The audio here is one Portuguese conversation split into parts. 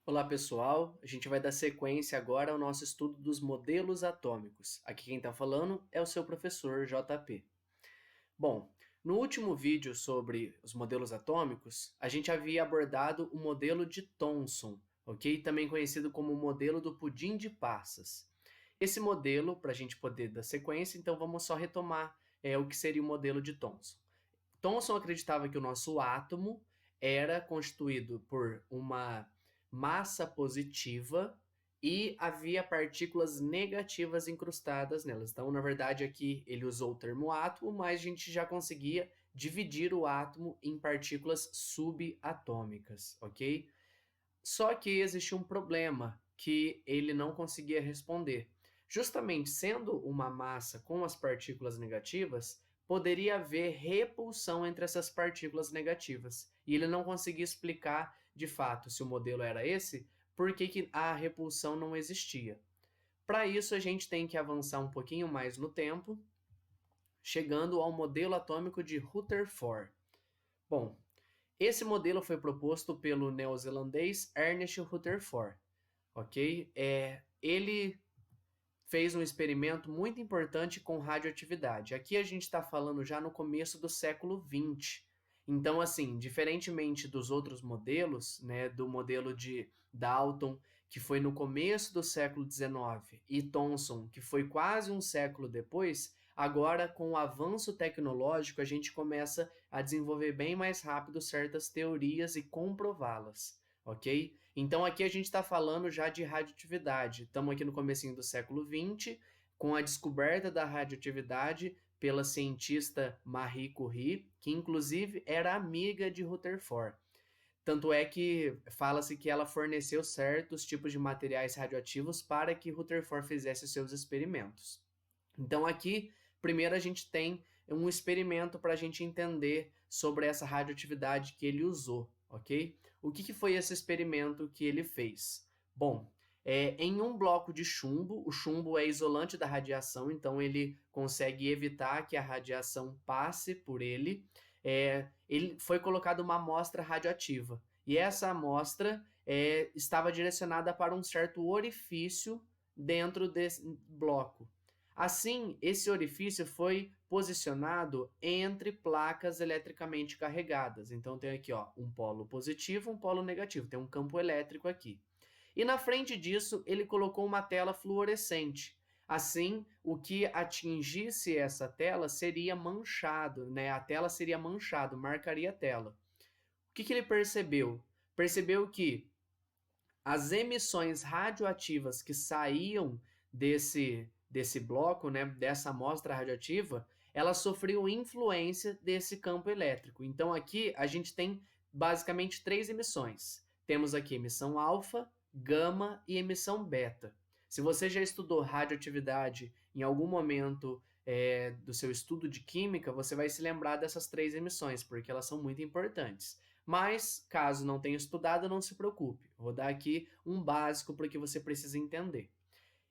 Olá pessoal, a gente vai dar sequência agora ao nosso estudo dos modelos atômicos. Aqui quem está falando é o seu professor JP. Bom, no último vídeo sobre os modelos atômicos, a gente havia abordado o modelo de Thomson, ok? Também conhecido como o modelo do pudim de passas. Esse modelo, para a gente poder dar sequência, então vamos só retomar o que seria o modelo de Thomson. Thomson acreditava que o nosso átomo era constituído por uma massa positiva e havia partículas negativas incrustadas nelas. Então, na verdade, aqui ele usou o termo átomo, mas a gente já conseguia dividir o átomo em partículas subatômicas, ok? Só que existia um problema que ele não conseguia responder. Justamente sendo uma massa com as partículas negativas, poderia haver repulsão entre essas partículas negativas. E ele não conseguia explicar de fato se o modelo era esse, por que a repulsão não existia. Para isso, a gente tem que avançar um pouquinho mais no tempo, chegando ao modelo atômico de Rutherford. Bom, esse modelo foi proposto pelo neozelandês Ernest Rutherford, ok? Ele fez um experimento muito importante com radioatividade. Aqui a gente está falando já no começo do século XX. Então, assim, diferentemente dos outros modelos, né, do modelo de Dalton, que foi no começo do século XIX, e Thomson, que foi quase um século depois, agora com o avanço tecnológico a gente começa a desenvolver bem mais rápido certas teorias e comprová-las, ok? Então aqui a gente está falando já de radioatividade. Estamos aqui no comecinho do século XX, com a descoberta da radioatividade pela cientista Marie Curie, que inclusive era amiga de Rutherford. Tanto é que fala-se que ela forneceu certos tipos de materiais radioativos para que Rutherford fizesse seus experimentos. Então aqui, primeiro a gente tem um experimento para a gente entender sobre essa radioatividade que ele usou, ok? O que foi esse experimento que ele fez? Bom, em um bloco de chumbo, o chumbo é isolante da radiação, então ele consegue evitar que a radiação passe por ele. Ele foi colocada uma amostra radioativa, e essa amostra estava direcionada para um certo orifício dentro desse bloco. Assim, esse orifício foi posicionado entre placas eletricamente carregadas. Então tem aqui, ó, um polo positivo, um polo negativo, tem um campo elétrico aqui. E na frente disso, ele colocou uma tela fluorescente. Assim, o que atingisse essa tela seria manchado, né? A tela seria manchado, marcaria a tela. O que ele percebeu? Percebeu que as emissões radioativas que saíam desse bloco, né, dessa amostra radioativa, elas sofriam influência desse campo elétrico. Então aqui a gente tem basicamente três emissões. Temos aqui emissão alfa, gama e emissão beta. Se você já estudou radioatividade em algum momento do seu estudo de química, você vai se lembrar dessas três emissões, porque elas são muito importantes. Mas, caso não tenha estudado, não se preocupe. Vou dar aqui um básico para o que você precisa entender.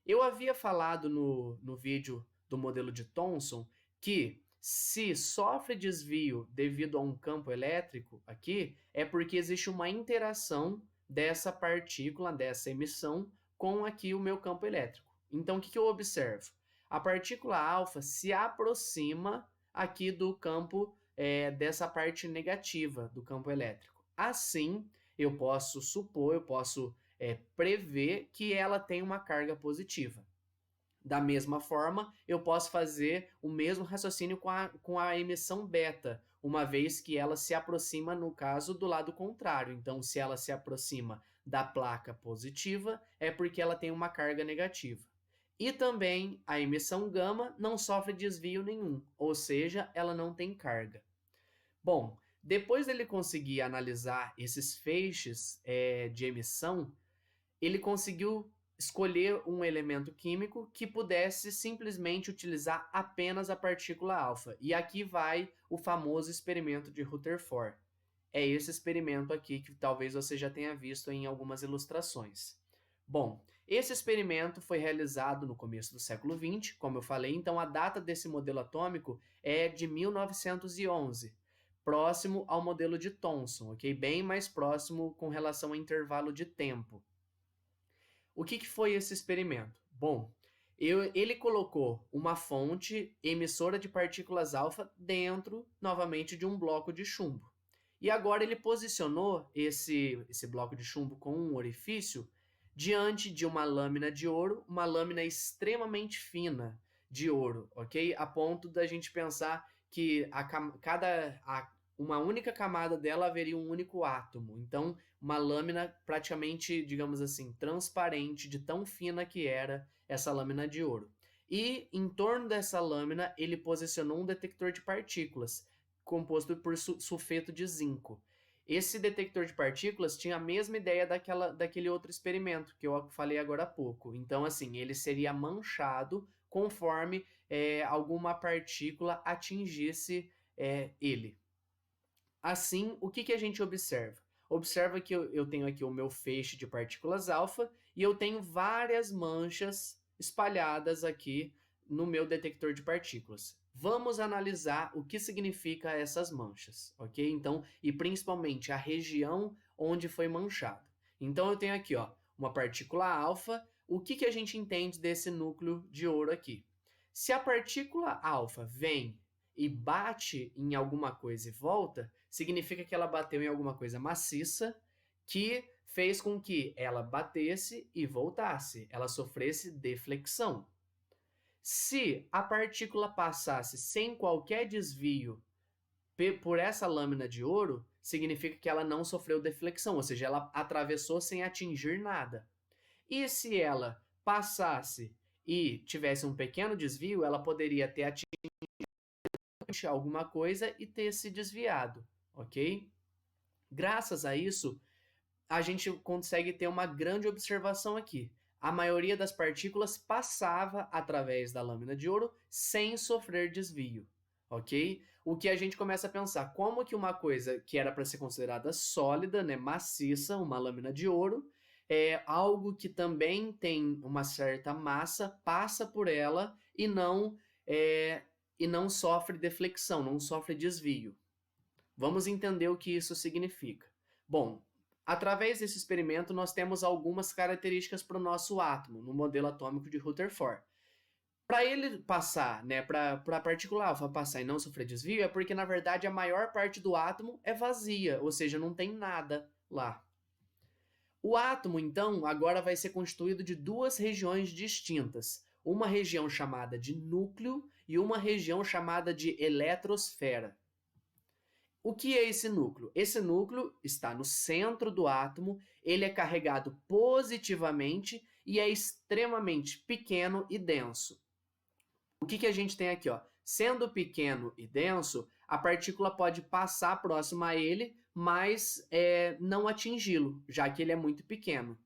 Eu havia falado no vídeo do modelo de Thomson que se sofre desvio devido a um campo elétrico aqui, é porque existe uma interação dessa partícula, dessa emissão, com aqui o meu campo elétrico. Então, o que eu observo? A partícula alfa se aproxima aqui do campo dessa parte negativa do campo elétrico. Assim, eu posso supor, eu posso prever que ela tem uma carga positiva. Da mesma forma, eu posso fazer o mesmo raciocínio com a emissão beta, uma vez que ela se aproxima, no caso, do lado contrário. Então, se ela se aproxima da placa positiva, é porque ela tem uma carga negativa. E também a emissão gama não sofre desvio nenhum, ou seja, ela não tem carga. Bom, depois dele conseguir analisar esses feixes de emissão, ele conseguiu escolher um elemento químico que pudesse simplesmente utilizar apenas a partícula alfa. E aqui vai o famoso experimento de Rutherford. É esse experimento aqui que talvez você já tenha visto em algumas ilustrações. Bom, esse experimento foi realizado no começo do século XX, como eu falei, então a data desse modelo atômico é de 1911. próximo ao modelo de Thomson, ok? Bem mais próximo com relação ao intervalo de tempo. O que foi esse experimento? Bom, ele colocou uma fonte emissora de partículas alfa dentro, novamente, de um bloco de chumbo. E agora ele posicionou esse bloco de chumbo com um orifício diante de uma lâmina de ouro, uma lâmina extremamente fina de ouro, ok? A ponto da gente pensar que uma única camada dela haveria um único átomo. Então, uma lâmina praticamente, digamos assim, transparente, de tão fina que era essa lâmina de ouro. E em torno dessa lâmina, ele posicionou um detector de partículas, composto por sulfeto de zinco. Esse detector de partículas tinha a mesma ideia daquele outro experimento que eu falei agora há pouco. Então, assim, ele seria manchado conforme alguma partícula atingisse ele. Assim, o que a gente observa? Observa que eu tenho aqui o meu feixe de partículas alfa e eu tenho várias manchas espalhadas aqui no meu detector de partículas. Vamos analisar o que significa essas manchas, ok? Então, e principalmente a região onde foi manchado. Então, eu tenho aqui, ó, uma partícula alfa. O que a gente entende desse núcleo de ouro aqui? Se a partícula alfa vem e bate em alguma coisa e volta, significa que ela bateu em alguma coisa maciça que fez com que ela batesse e voltasse, ela sofresse deflexão. Se a partícula passasse sem qualquer desvio por essa lâmina de ouro, significa que ela não sofreu deflexão, ou seja, ela atravessou sem atingir nada. E se ela passasse e tivesse um pequeno desvio, ela poderia ter atingido alguma coisa e ter se desviado, ok? Graças a isso, a gente consegue ter uma grande observação aqui. A maioria das partículas passava através da lâmina de ouro sem sofrer desvio, ok? O que a gente começa a pensar, como que uma coisa que era para ser considerada sólida, né, maciça, uma lâmina de ouro, é algo que também tem uma certa massa, passa por ela e não sofre deflexão, não sofre desvio. Vamos entender o que isso significa. Bom, através desse experimento, nós temos algumas características para o nosso átomo, no modelo atômico de Rutherford. Para ele passar, né, para a partícula alfa passar e não sofrer desvio, é porque, na verdade, a maior parte do átomo é vazia, ou seja, não tem nada lá. O átomo, então, agora vai ser constituído de duas regiões distintas. Uma região chamada de núcleo e uma região chamada de eletrosfera. O que é esse núcleo? Esse núcleo está no centro do átomo, ele é carregado positivamente e é extremamente pequeno e denso. O que a gente tem aqui? Ó? Sendo pequeno e denso, a partícula pode passar próximo a ele, mas não atingi-lo, já que ele é muito pequeno.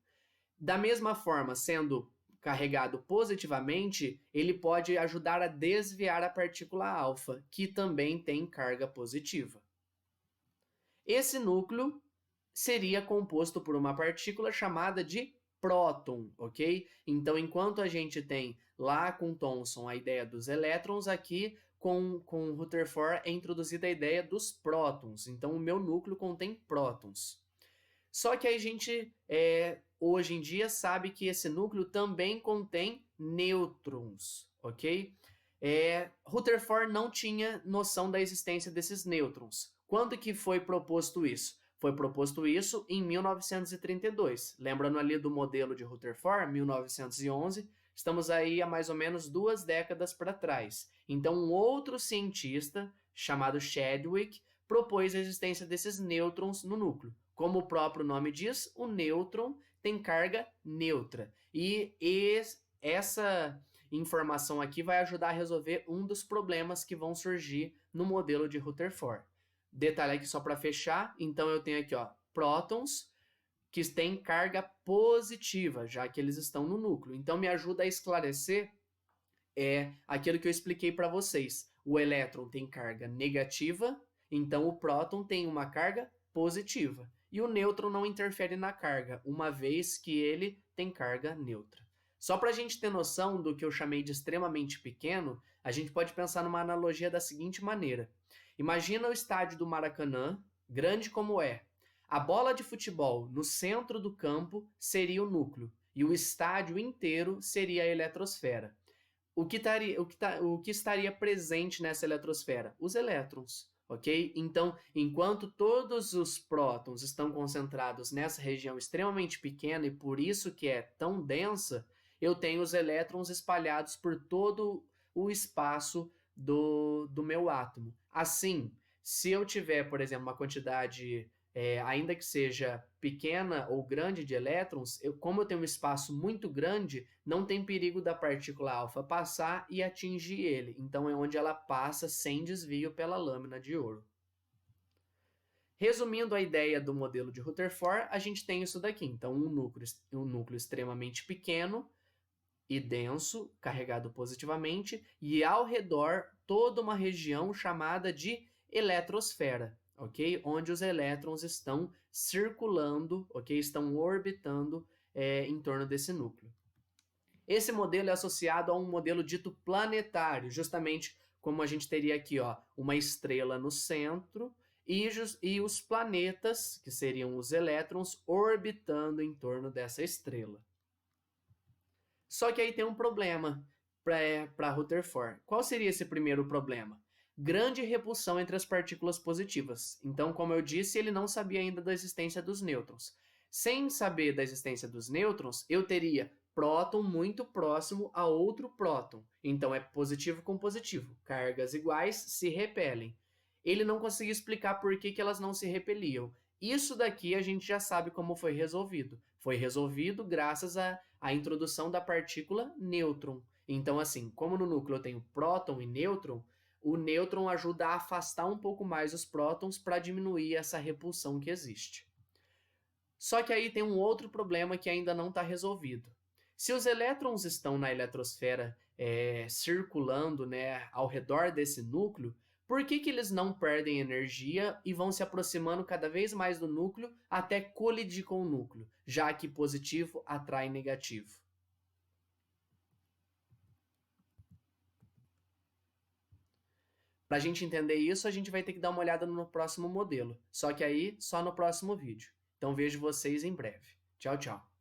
Da mesma forma, sendo carregado positivamente, ele pode ajudar a desviar a partícula alfa, que também tem carga positiva. Esse núcleo seria composto por uma partícula chamada de próton, ok? Então, enquanto a gente tem lá com Thomson a ideia dos elétrons, aqui com Rutherford é introduzida a ideia dos prótons. Então, o meu núcleo contém prótons. Só que a gente, hoje em dia, sabe que esse núcleo também contém nêutrons, ok? Rutherford não tinha noção da existência desses nêutrons. Quando que foi proposto isso? Foi proposto isso em 1932. Lembrando ali do modelo de Rutherford, 1911, estamos aí há mais ou menos 2 décadas para trás. Então, um outro cientista, chamado Chadwick, propôs a existência desses nêutrons no núcleo. Como o próprio nome diz, o nêutron tem carga neutra. E essa informação aqui vai ajudar a resolver um dos problemas que vão surgir no modelo de Rutherford. Detalhe aqui só para fechar, então eu tenho aqui, ó, prótons que têm carga positiva, já que eles estão no núcleo. Então me ajuda a esclarecer aquilo que eu expliquei para vocês. O elétron tem carga negativa, então o próton tem uma carga positiva. E o nêutron não interfere na carga, uma vez que ele tem carga neutra. Só para a gente ter noção do que eu chamei de extremamente pequeno, a gente pode pensar numa analogia da seguinte maneira. Imagina o estádio do Maracanã, grande como é. A bola de futebol no centro do campo seria o núcleo, e o estádio inteiro seria a eletrosfera. O que estaria presente nessa eletrosfera? Os elétrons, ok? Então, enquanto todos os prótons estão concentrados nessa região extremamente pequena e por isso que é tão densa, eu tenho os elétrons espalhados por todo o espaço do meu átomo. Assim, se eu tiver, por exemplo, uma quantidade ainda que seja pequena ou grande de elétrons, como eu tenho um espaço muito grande, não tem perigo da partícula alfa passar e atingir ele. Então é onde ela passa sem desvio pela lâmina de ouro. Resumindo a ideia do modelo de Rutherford, a gente tem isso daqui. Então, um núcleo extremamente pequeno e denso, carregado positivamente, e ao redor toda uma região chamada de eletrosfera, ok? Onde os elétrons estão circulando, ok? Estão orbitando em torno desse núcleo. Esse modelo é associado a um modelo dito planetário, justamente como a gente teria aqui, ó, uma estrela no centro e os planetas, que seriam os elétrons, orbitando em torno dessa estrela. Só que aí tem um problema para Rutherford. Qual seria esse primeiro problema? Grande repulsão entre as partículas positivas. Então, como eu disse, ele não sabia ainda da existência dos nêutrons. Sem saber da existência dos nêutrons, eu teria próton muito próximo a outro próton. Então, é positivo com positivo. Cargas iguais se repelem. Ele não conseguia explicar por que elas não se repeliam. Isso daqui a gente já sabe como foi resolvido. Foi resolvido graças à introdução da partícula nêutron. Então, assim, como no núcleo eu tenho próton e nêutron, o nêutron ajuda a afastar um pouco mais os prótons para diminuir essa repulsão que existe. Só que aí tem um outro problema que ainda não está resolvido. Se os elétrons estão na eletrosfera circulando, né, ao redor desse núcleo, por que eles não perdem energia e vão se aproximando cada vez mais do núcleo até colidir com o núcleo, já que positivo atrai negativo? Para a gente entender isso, a gente vai ter que dar uma olhada no próximo modelo, só que aí só no próximo vídeo. Então vejo vocês em breve. Tchau, tchau.